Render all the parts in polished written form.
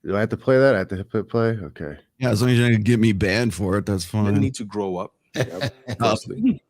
Do I have to play that? I have to hit play? Okay. Yeah, as long as you don't get me banned for it, that's fine. Men need to grow up, firstly.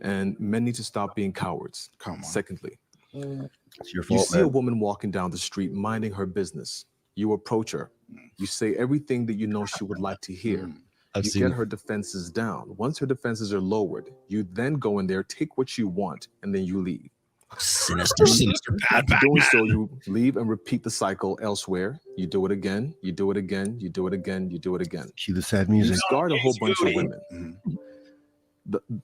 And men need to stop being cowards. Come on. Secondly, It's your you fault, see a man. woman walking down the street minding her business. You approach her. You say everything that you know she would like to hear. You get her defenses down. Once her defenses are lowered, you then go in there, take what you want, and then you leave. Sinister, bad. Doing so, you leave and repeat the cycle elsewhere. You do it again, you do it again, you do it again, you do it again. Cue the sad music. You scarred a whole bunch of women.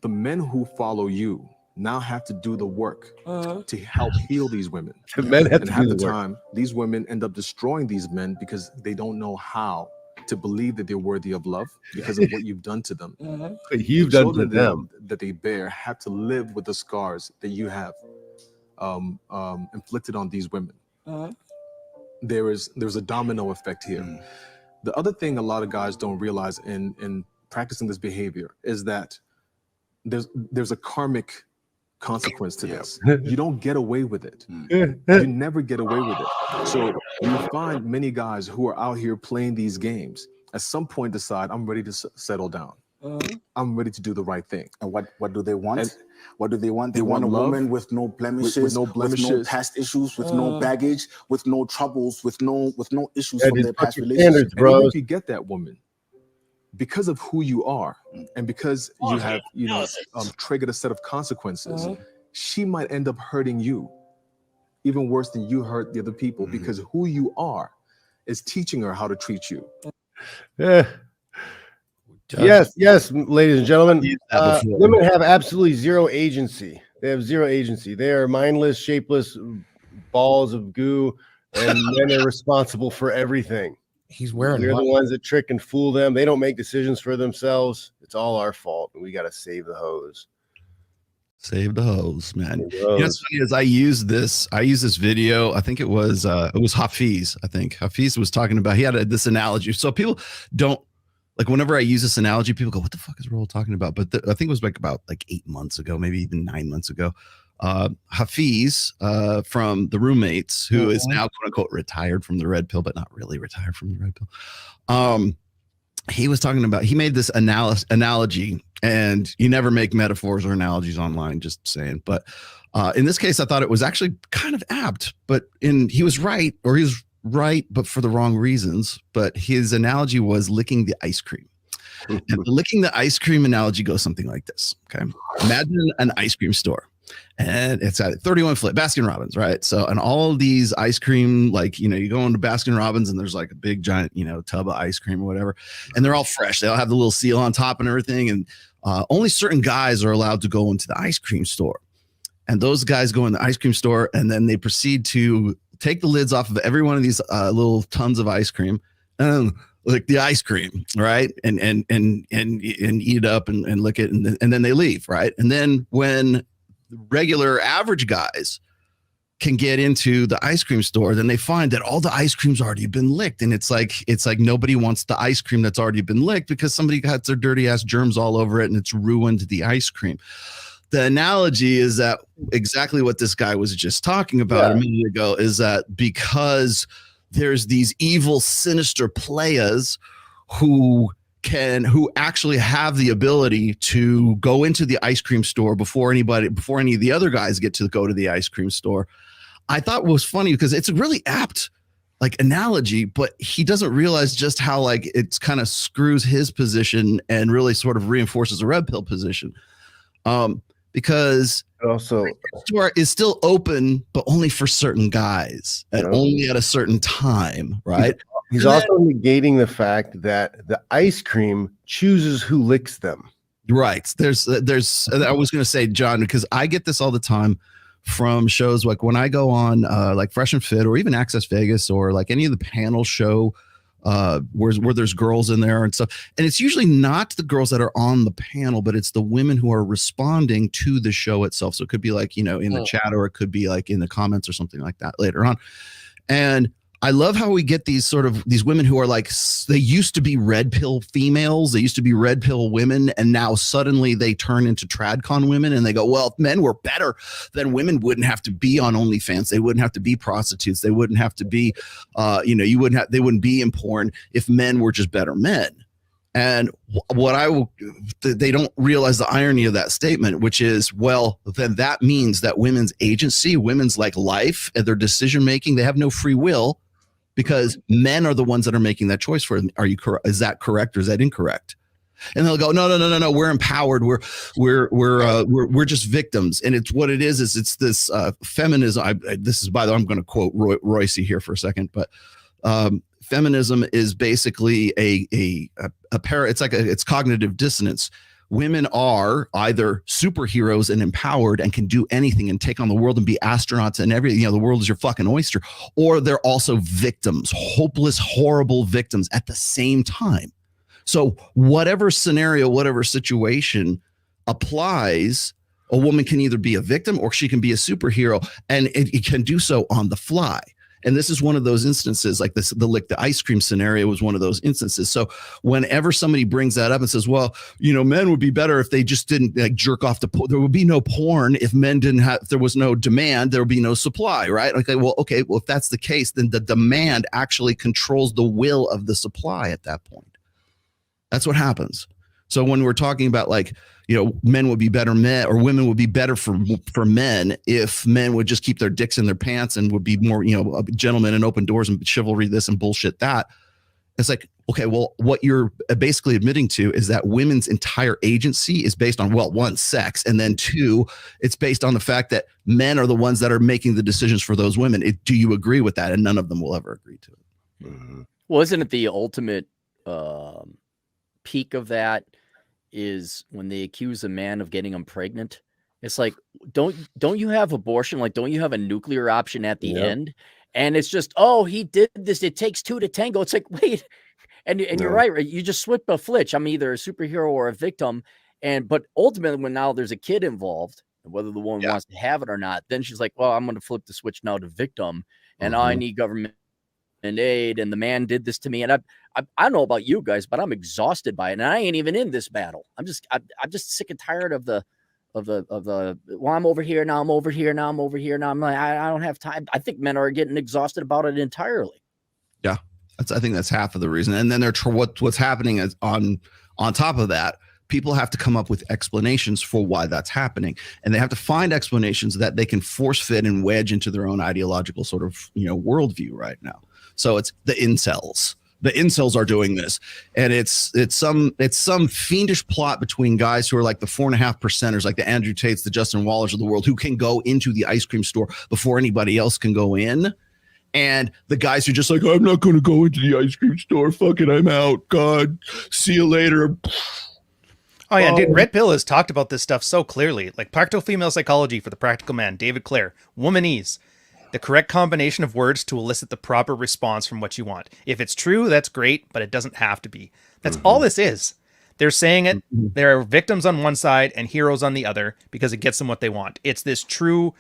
The men who follow you now have to do the work to help heal these women. The men have And to half do the the work. time, these women end up destroying these men because they don't know how to believe that they're worthy of love because of what you've done to them. What you've The done to children them. that they bear have to live with the scars that you have inflicted on these women. There's a domino effect here. The other thing a lot of guys don't realize in practicing this behavior is that there's a karmic consequence to this. You don't get away with it. You never get away with it. So you find many guys who are out here playing these games at some point decide, I'm ready to settle down. I'm ready to do the right thing. And what do they want? And what do they want? They they want a want love, woman with no blemishes, with no with no blemishes. past issues, with no baggage, with no troubles, with no issues That from is their past fucking relationships. standards, And even bros. if you get that woman, because of who you are and because you have, triggered a set of consequences, she might end up hurting you even worse than you hurt the other people because who you are is teaching her how to treat you. Yeah. Yes, ladies and gentlemen. Women have absolutely zero agency. They have zero agency. They are mindless, shapeless balls of goo, and men are responsible for everything. He's wearing We're the one. ones that trick and fool them. They don't make decisions for themselves. It's all our fault, and we got to save the hose. Save the hose, man. Save the You know what's hose. funny is I used this video. I think it was Hafiz. I think Hafiz was talking about, he had this analogy. So people don't, like, whenever I use this analogy, people go, what the fuck is Roll talking about? But I think it was about 8 months ago, maybe even 9 months ago. Hafiz from the Roommates, who is now quote unquote retired from the red pill, but not really retired from the red pill. He was talking about, he made this analogy, and you never make metaphors or analogies online, just saying. But in this case, I thought it was actually kind of apt, but he was right, but for the wrong reasons. But his analogy was licking the ice cream. And the licking the ice cream analogy goes something like this. Okay. Imagine an ice cream store. And it's at 31 Flip, Baskin Robbins, right? So, and all of these ice cream, like, you go into Baskin Robbins and there's like a big giant, tub of ice cream or whatever. And they're all fresh. They all have the little seal on top and everything. And only certain guys are allowed to go into the ice cream store. And those guys go in the ice cream store and then they proceed to take the lids off of every one of these little tons of ice cream and lick the ice cream, right? And eat it up and lick it. And then they leave, right? And then when regular average guys can get into the ice cream store, then they find that all the ice cream's already been licked. And it's like nobody wants the ice cream that's already been licked because somebody got their dirty ass germs all over it and it's ruined the ice cream. The analogy is that exactly what this guy was just talking about a minute ago, is that because there's these evil, sinister players who actually have the ability to go into the ice cream store before any of the other guys get to go to the ice cream store. I thought it was funny because it's a really apt analogy, but he doesn't realize just how it's kind of screws his position and really sort of reinforces a red pill position. Because also the store is still open, but only for certain guys and only at a certain time, right? He's also negating the fact that the ice cream chooses who licks them. Right. There's I was going to say, John, because I get this all the time from shows like when I go on like Fresh and Fit or even Access Vegas or like any of the panel show where there's girls in there and stuff. And it's usually not the girls that are on the panel, but it's the women who are responding to the show itself. So it could be like, in the chat, or it could be like in the comments or something like that later on. And I love how we get these women who are like, they used to be red pill females, they used to be red pill women, and now suddenly they turn into tradcon women, and they go, well, if men were better, then women wouldn't have to be on OnlyFans, they wouldn't have to be prostitutes, they wouldn't have to be, they wouldn't be in porn if men were just better men. And they don't realize the irony of that statement, which is, well, then that means that women's agency, women's like life and their decision making, they have no free will, because men are the ones that are making that choice for them. Are you correct? Is that correct or is that incorrect? And they'll go, no. We're empowered. We're just victims. And it's what it is it's this feminism. This is, by the way, I'm going to quote Royce here for a second, but feminism is basically it's cognitive dissonance. Women are either superheroes and empowered and can do anything and take on the world and be astronauts and everything. The world is your fucking oyster. Or they're also victims, hopeless, horrible victims at the same time. So whatever scenario, whatever situation applies, a woman can either be a victim or she can be a superhero, and it can do so on the fly. And this is one of those instances, like this, the ice cream scenario was one of those instances. So whenever somebody brings that up and says, well, men would be better if they just didn't like jerk off there would be no porn if men didn't have, if there was no demand, there would be no supply, right? Okay, well, if that's the case, then the demand actually controls the will of the supply at that point. That's what happens. So when we're talking about men would be better men, or women would be better for men if men would just keep their dicks in their pants and would be more, gentlemen and open doors and chivalry this and bullshit that. It's like, okay, well, what you're basically admitting to is that women's entire agency is based on, well, one, sex, and then two, it's based on the fact that men are the ones that are making the decisions for those women. Do you agree with that? And none of them will ever agree to it. Mm-hmm. Well, isn't it the ultimate peak of that is when they accuse a man of getting them pregnant? It's like, don't you have abortion? Like, don't you have a nuclear option at the end? And it's just, oh, he did this. It takes two to tango. It's like, wait, and you're right. You just flip a flitch. I'm either a superhero or a victim. But ultimately, when now there's a kid involved, and whether the woman wants to have it or not, then she's like, well, I'm going to flip the switch now to victim, and I need government and aid, and the man did this to me. And I don't know about you guys, but I'm exhausted by it, and I ain't even in this battle. I'm just sick and tired of the well, I'm over here now, I'm over here now, I'm over here now. I'm like, I don't have time. I think men are getting exhausted about it entirely. Yeah, I think that's half of the reason. And then what's happening is on top of that, people have to come up with explanations for why that's happening, and they have to find explanations that they can force fit and wedge into their own ideological sort of worldview right now. So it's the incels. The incels are doing this, and it's some fiendish plot between guys who are like the 4.5%ers, like the Andrew Tates, the Justin Wallers of the world, who can go into the ice cream store before anybody else can go in. And the guys who are just like, I'm not going to go into the ice cream store. Fuck it, I'm out. God, see you later. Oh yeah, dude, Red Pill has talked about this stuff so clearly. Like Practical Female Psychology for the Practical Man, David Clare, Womanese. The correct combination of words to elicit the proper response from what you want. If it's true, that's great, but it doesn't have to be. That's all this is. They're saying it. There are victims on one side and heroes on the other because it gets them what they want. It's this true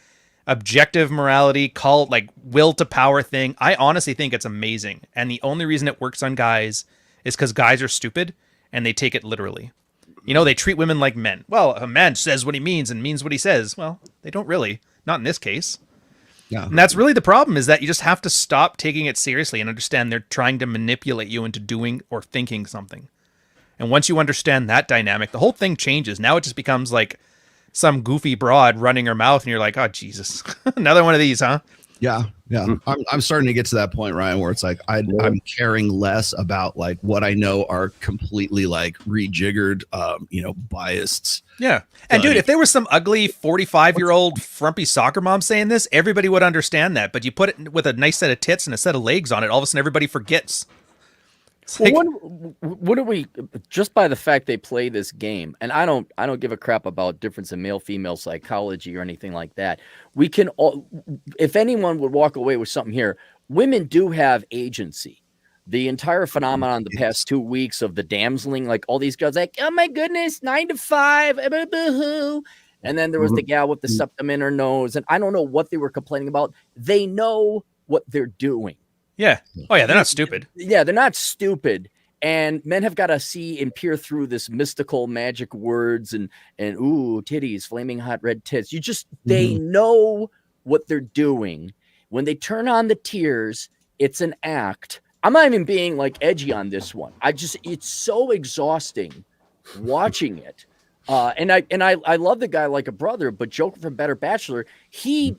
objective morality, called like will to power thing. I honestly think it's amazing. And the only reason it works on guys is because guys are stupid and they take it literally. They treat women like men. Well, a man says what he means and means what he says. Well, they don't really. Not in this case. Yeah. And that's really the problem, is that you just have to stop taking it seriously and understand they're trying to manipulate you into doing or thinking something. And once you understand that dynamic, the whole thing changes. Now it just becomes like some goofy broad running her mouth and you're like, oh, Jesus, another one of these, huh? Yeah. Yeah. I'm starting to get to that point, Ryan, where it's like, I'm caring less about like what I know are completely like rejiggered, biased. Yeah. And dude, if there was some ugly 45-year-old frumpy soccer mom saying this, everybody would understand that. But you put it with a nice set of tits and a set of legs on it, all of a sudden everybody forgets. Well, what do we, just by the fact they play this game, and I don't give a crap about difference in male-female psychology or anything like that. We can all, if anyone would walk away with something here, women do have agency. The entire phenomenon the past 2 weeks of the damseling, like all these girls like, oh my goodness, 9 to 5, boo-hoo. And then there was the gal with the septum in her nose, and I don't know what they were complaining about. They know what they're doing. Yeah. Oh yeah, they're not stupid. Yeah, they're not stupid. And men have got to see and peer through this mystical magic words and ooh, titties, flaming hot red tits. They know what they're doing. When they turn on the tears, it's an act. I'm not even being like edgy on this one. It's so exhausting watching it. And I love the guy like a brother, but Joker from Better Bachelor, I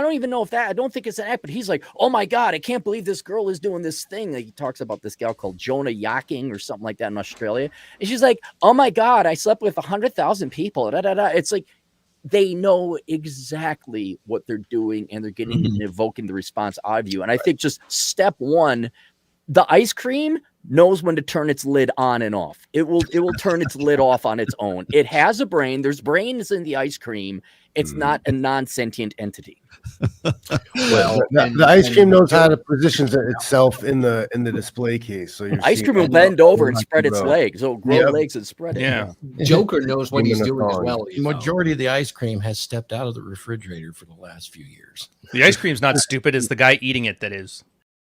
don't even know if I don't think it's an act, but he's like, oh my God, I can't believe this girl is doing this thing. Like, he talks about this gal called Jonah Yachting or something like that in Australia. And she's like, oh my God, I slept with 100,000 people. Da, da, da. It's like, they know exactly what they're doing and they're getting and evoking the response out of you. And I think just step one, the ice cream knows when to turn its lid on and off. It will turn its lid off on its own. It has a brain. There's brains in the ice cream. It's not a non-sentient entity. Well, the ice cream knows how to position itself in the display case. So ice cream will bend over and spread its legs. It'll grow legs and spread it. Yeah. Joker knows what he's doing as well. The majority of the ice cream has stepped out of the refrigerator for the last few years. The ice cream's not stupid. It's the guy eating it that is.